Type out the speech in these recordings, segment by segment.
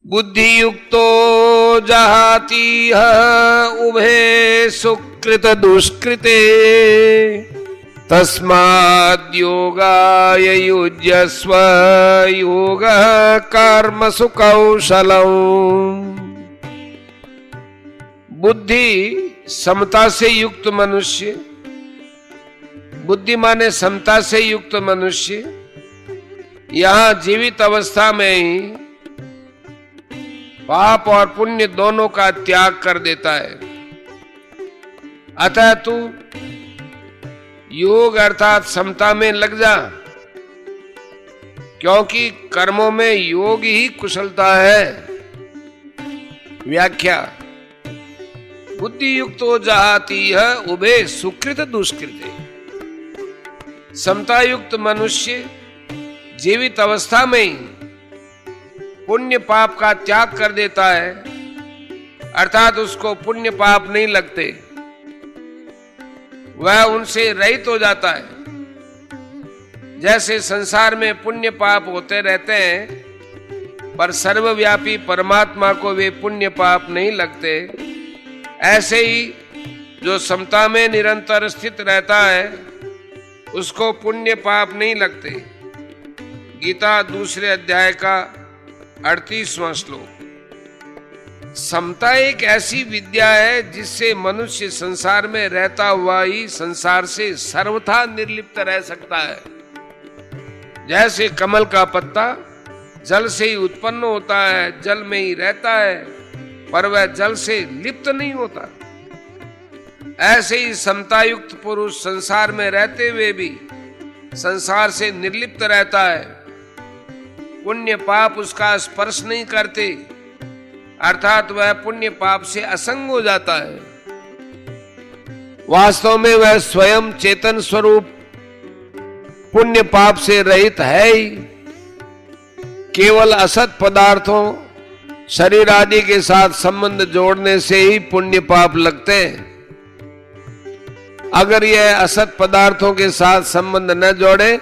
बुद्धि युक्तो जहाति उभे सुकृत दुष्कृते तस्माद् योगाय युज्यस्व योगः कर्मसु कौशलम्। बुद्धि समता से युक्त मनुष्य, बुद्धि माने समता से युक्त मनुष्य यहां जीवित अवस्था में ही पाप और पुण्य दोनों का त्याग कर देता है। अतः तू योग अर्थात समता में लग जा, क्योंकि कर्मों में योग ही कुशलता है। व्याख्या: बुद्धि युक्तो जहाति है उभे सुकृत दुष्कृते। समता युक्त मनुष्य जीवित अवस्था में ही पुण्य पाप का त्याग कर देता है, अर्थात उसको पुण्य पाप नहीं लगते, वह उनसे रहित हो जाता है। जैसे संसार में पुण्य पाप होते रहते हैं, पर सर्वव्यापी परमात्मा को वे पुण्य पाप नहीं लगते, ऐसे ही जो समता में निरंतर स्थित रहता है उसको पुण्य पाप नहीं लगते। गीता दूसरे अध्याय का 38वां श्लोक। समता एक ऐसी विद्या है जिससे मनुष्य संसार में रहता हुआ ही संसार से सर्वथा निर्लिप्त रह सकता है। जैसे कमल का पत्ता जल से ही उत्पन्न होता है, जल में ही रहता है, पर वह जल से लिप्त नहीं होता, ऐसे ही समतायुक्त पुरुष संसार में रहते हुए भी संसार से निर्लिप्त रहता है। पुण्य पाप उसका स्पर्श नहीं करते, अर्थात वह पुण्य पाप से असंग हो जाता है। वास्तव में वह स्वयं चेतन स्वरूप पुण्य पाप से रहित है ही। केवल असत पदार्थों शरीर आदि के साथ संबंध जोड़ने से ही पुण्य पाप लगते हैं। अगर यह असत पदार्थों के साथ संबंध न जोड़े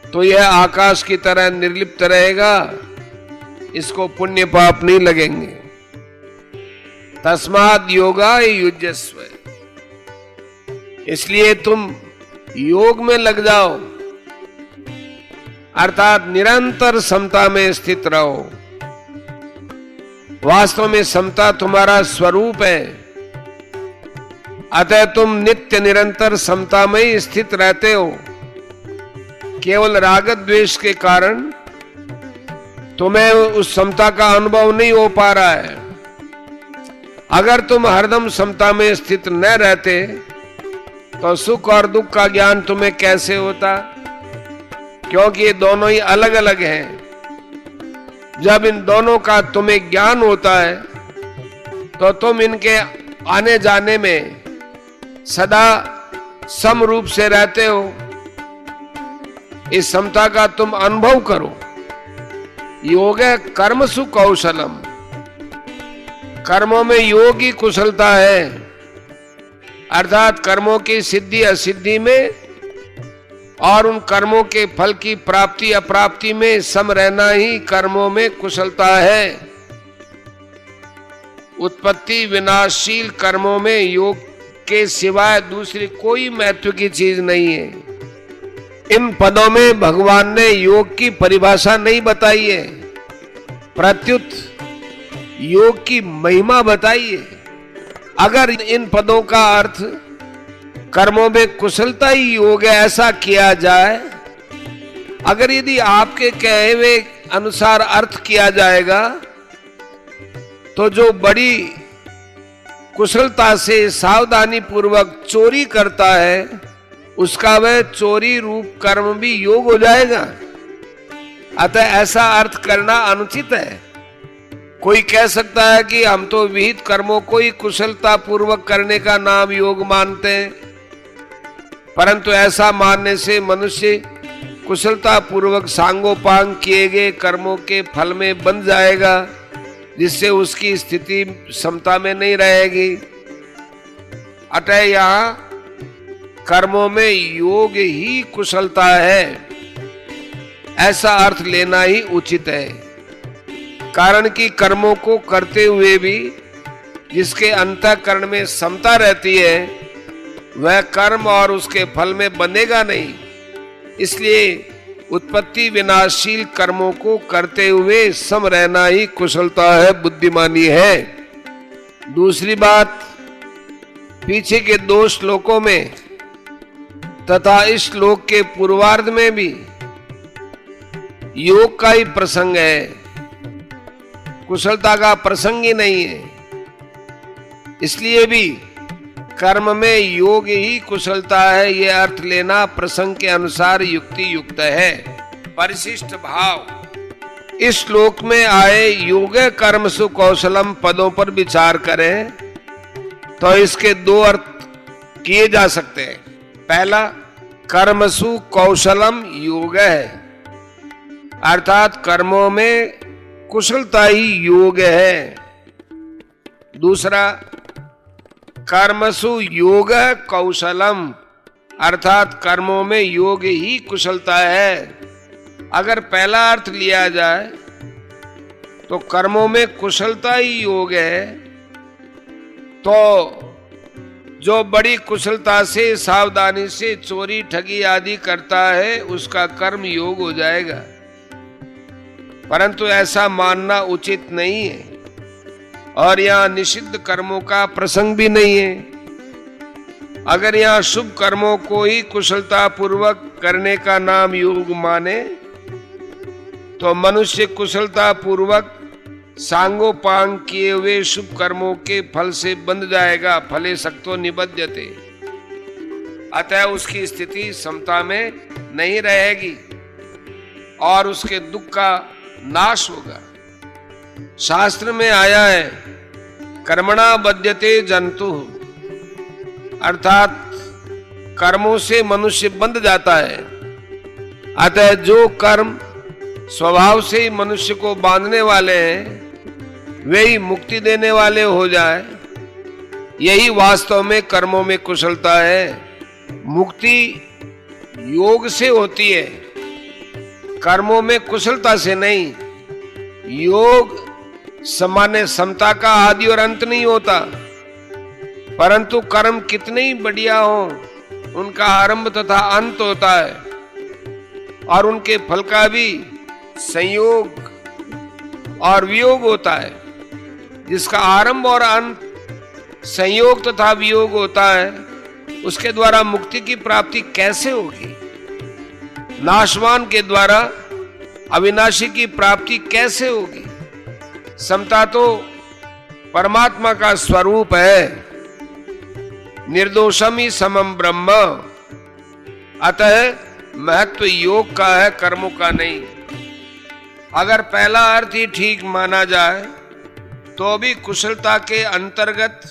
तो यह आकाश की तरह निर्लिप्त रहेगा, इसको पुण्य पाप नहीं लगेंगे। तस्माद् योगाय युज्यस्व, इसलिए तुम योग में लग जाओ, अर्थात निरंतर समता में स्थित रहो। वास्तव में समता तुम्हारा स्वरूप है, अतः तुम नित्य निरंतर समता में ही स्थित रहते हो। केवल राग द्वेष के कारण तुम्हें उस समता का अनुभव नहीं हो पा रहा है। अगर तुम हरदम समता में स्थित न रहते तो सुख और दुख का ज्ञान तुम्हें कैसे होता, क्योंकि ये दोनों ही अलग अलग हैं। जब इन दोनों का तुम्हें ज्ञान होता है तो तुम इनके आने जाने में सदा सम रूप से रहते हो। इस समता का तुम अनुभव करो। योग है कर्मसु कौशलम, कर्मों में योग ही कुशलता है, अर्थात कर्मों की सिद्धि असिद्धि में और उन कर्मों के फल की प्राप्ति अप्राप्ति में सम रहना ही कर्मों में कुशलता है। उत्पत्ति विनाशशील कर्मों में योग के सिवाय दूसरी कोई महत्व की चीज नहीं है। इन पदों में भगवान ने योग की परिभाषा नहीं बताई है, प्रत्युत योग की महिमा बताई है। अगर इन पदों का अर्थ कर्मों में कुशलता ही योग है ऐसा किया जाए, अगर यदि आपके कहे हुए अनुसार अर्थ किया जाएगा तो जो बड़ी कुशलता से सावधानी पूर्वक चोरी करता है उसका वह चोरी रूप कर्म भी योग हो जाएगा। अतः ऐसा अर्थ करना अनुचित है। कोई कह सकता है कि हम तो विहित कर्मों को ही कुशलता पूर्वक करने का नाम योग मानते हैं, परंतु ऐसा मानने से मनुष्य कुशलता पूर्वक सांगोपांग किए गए कर्मों के फल में बंध जाएगा, जिससे उसकी स्थिति समता में नहीं रहेगी। अतः यहां कर्मों में योग ही कुशलता है, ऐसा अर्थ लेना ही उचित है। कारण कि कर्मों को करते हुए भी जिसके अंतःकरण में समता रहती है वह कर्म और उसके फल में बंधेगा नहीं। इसलिए उत्पत्ति विनाशशील कर्मों को करते हुए सम रहना ही कुशलता है, बुद्धिमानी है। दूसरी बात, पीछे के 2 श्लोकों में तथा इस श्लोक के पूर्वार्ध में भी योग का ही प्रसंग है, कुशलता का प्रसंग ही नहीं है। इसलिए भी कर्म में योग ही कुशलता है, यह अर्थ लेना प्रसंग के अनुसार युक्ति युक्त है। परिशिष्ट भाव, इस श्लोक में आए योग कर्मसु कौशलम पदों पर विचार करें तो इसके 2 अर्थ किए जा सकते हैं। पहला, कर्मसु कौशलम योग है, अर्थात कर्मों में कुशलता ही योग है। दूसरा, कर्मसु योग कौशलम, अर्थात कर्मों में योग ही कुशलता है। अगर पहला अर्थ लिया जाए तो कर्मों में कुशलता ही योग है, तो जो बड़ी कुशलता से सावधानी से चोरी ठगी आदि करता है उसका कर्म योग हो जाएगा, परंतु ऐसा मानना उचित नहीं है और यहाँ निषिद्ध कर्मों का प्रसंग भी नहीं है। अगर यहाँ शुभ कर्मों को ही कुशलता पूर्वक करने का नाम योग माने तो मनुष्य कुशलता पूर्वक सांगोपांग किए हुए शुभ कर्मों के फल से बंध जाएगा, फले सक्तो निबध्यते। अतः उसकी स्थिति समता में नहीं रहेगी और उसके दुख का नाश होगा। शास्त्र में आया है, कर्मणा बध्यते जंतु, अर्थात कर्मों से मनुष्य बंध जाता है। अतः जो कर्म स्वभाव से ही मनुष्य को बांधने वाले हैं वे ही मुक्ति देने वाले हो जाए, यही वास्तव में कर्मों में कुशलता है। मुक्ति योग से होती है, कर्मों में कुशलता से नहीं। योग सामान्य समता का आदि और अंत नहीं होता, परंतु कर्म कितने ही बढ़िया हो उनका आरंभ तथा अंत होता है और उनके फल का भी संयोग और वियोग होता है। जिसका आरंभ और अंत संयोग तथा वियोग होता है उसके द्वारा मुक्ति की प्राप्ति कैसे होगी? नाशवान के द्वारा अविनाशी की प्राप्ति कैसे होगी? समता तो परमात्मा का स्वरूप है, निर्दोषम ही समम ब्रह्म। अतः महत्व योग का है, कर्मों का नहीं। अगर पहला अर्थ ही ठीक माना जाए तो भी कुशलता के अंतर्गत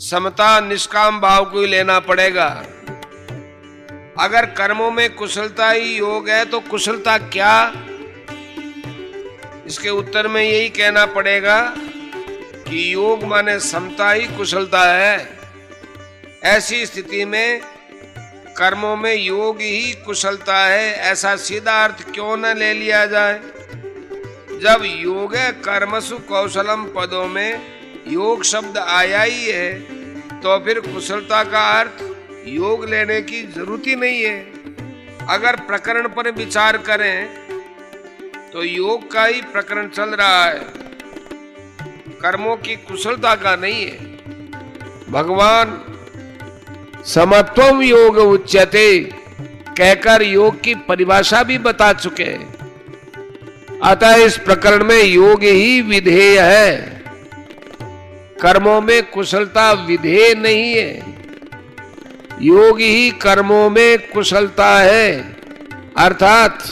समता निष्काम भाव को ही लेना पड़ेगा। अगर कर्मों में कुशलता ही योग है तो कुशलता क्या? इसके उत्तर में यही कहना पड़ेगा कि योग माने समता ही कुशलता है। ऐसी स्थिति में कर्मों में योग ही कुशलता है, ऐसा सीधा अर्थ क्यों न ले लिया जाए? जब योग कर्मसु कौशलम पदों में योग शब्द आया ही है तो फिर कुशलता का अर्थ योग लेने की जरूरत ही नहीं है। अगर प्रकरण पर विचार करें तो योग का ही प्रकरण चल रहा है, कर्मों की कुशलता का नहीं है। भगवान समत्वम योग उच्यते कहकर योग की परिभाषा भी बता चुके हैं। अतः इस प्रकरण में योग ही विधेय है, कर्मों में कुशलता विधेय नहीं है। योग ही कर्मों में कुशलता है, अर्थात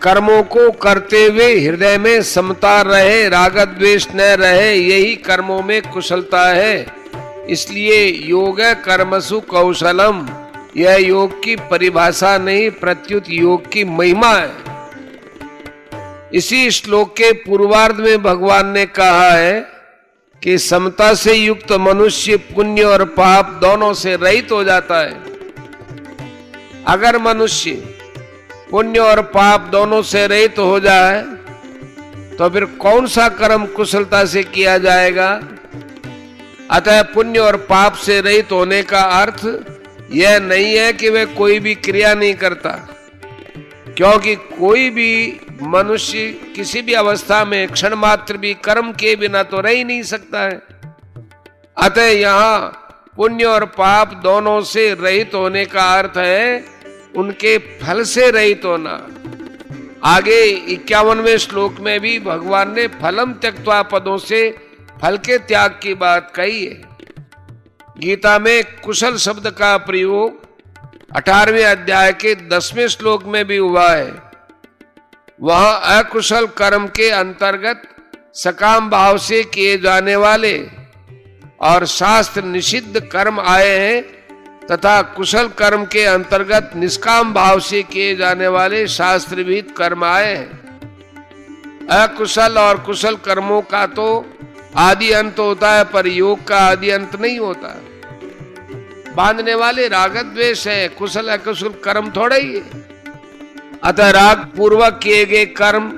कर्मों को करते हुए हृदय में समता रहे, राग द्वेष न रहे, यही कर्मों में कुशलता है। इसलिए योग कर्मसु कौशलम, यह योग की परिभाषा नहीं प्रत्युत योग की महिमा है। इसी श्लोक के पूर्वार्ध में भगवान ने कहा है कि समता से युक्त मनुष्य पुण्य और पाप दोनों से रहित हो जाता है। अगर मनुष्य पुण्य और पाप दोनों से रहित हो जाए तो फिर कौन सा कर्म कुशलता से किया जाएगा? अतः पुण्य और पाप से रहित होने का अर्थ यह नहीं है कि वह कोई भी क्रिया नहीं करता, क्योंकि कोई भी मनुष्य किसी भी अवस्था में क्षण मात्र भी कर्म के बिना तो रह ही नहीं सकता है। अतः यहाँ पुण्य और पाप दोनों से रहित होने का अर्थ है उनके फल से रहित होना। आगे 51वें श्लोक में भी भगवान ने फलम त्यक्त्वा पदों से फल के त्याग की बात कही है। गीता में कुशल शब्द का प्रयोग 18वें अध्याय के 10वें श्लोक में भी हुआ है। वहां अकुशल कर्म के अंतर्गत सकाम भाव से किए जाने वाले और शास्त्र निषिद्ध कर्म आए हैं तथा कुशल कर्म के अंतर्गत निष्काम भाव से किए जाने वाले शास्त्र विहित कर्म आए हैं। अकुशल और कुशल कर्मों का तो आदि अंत होता है, पर योग का आदि अंत नहीं होता। बांधने वाले राग द्वेष है, कुशल अकुशल कर्म थोड़ा ही है। अतः राग पूर्वक किए गए कर्म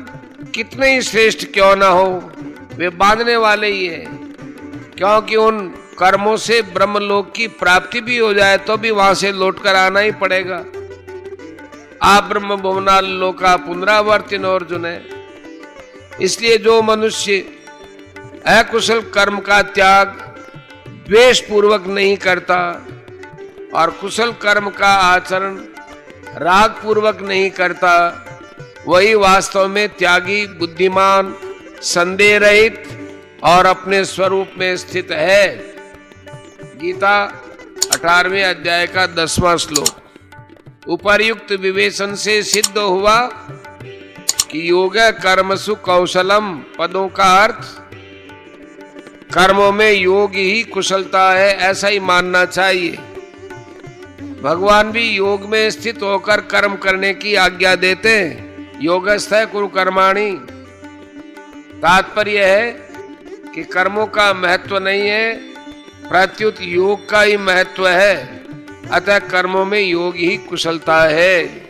कितने ही श्रेष्ठ क्यों ना हो, वे बांधने वाले ही है, क्योंकि उन कर्मों से ब्रह्मलोक की प्राप्ति भी हो जाए तो भी वहां से लौटकर आना ही पड़ेगा। आप ब्रह्म भुवना लोका पुनरावर्तिनो अर्जुन है। इसलिए जो मनुष्य अकुशल कर्म का त्याग द्वेष पूर्वक नहीं करता और कुशल कर्म का आचरण राग पूर्वक नहीं करता, वही वास्तव में त्यागी, बुद्धिमान, संदेह रहित और अपने स्वरूप में स्थित है। गीता 18वें अध्याय का 10वां श्लोक। उपर्युक्त विवेचन से सिद्ध हुआ कि योग कर्मसु कौशलम पदों का अर्थ कर्मों में योग ही कुशलता है, ऐसा ही मानना चाहिए। भगवान भी योग में स्थित होकर कर्म करने की आज्ञा देते हैं। योगस्थ है कुरु कर्माणि। तात्पर्य है कि कर्मों का महत्व नहीं है, प्रत्युत योग का ही महत्व है। अतः कर्मों में योग ही कुशलता है।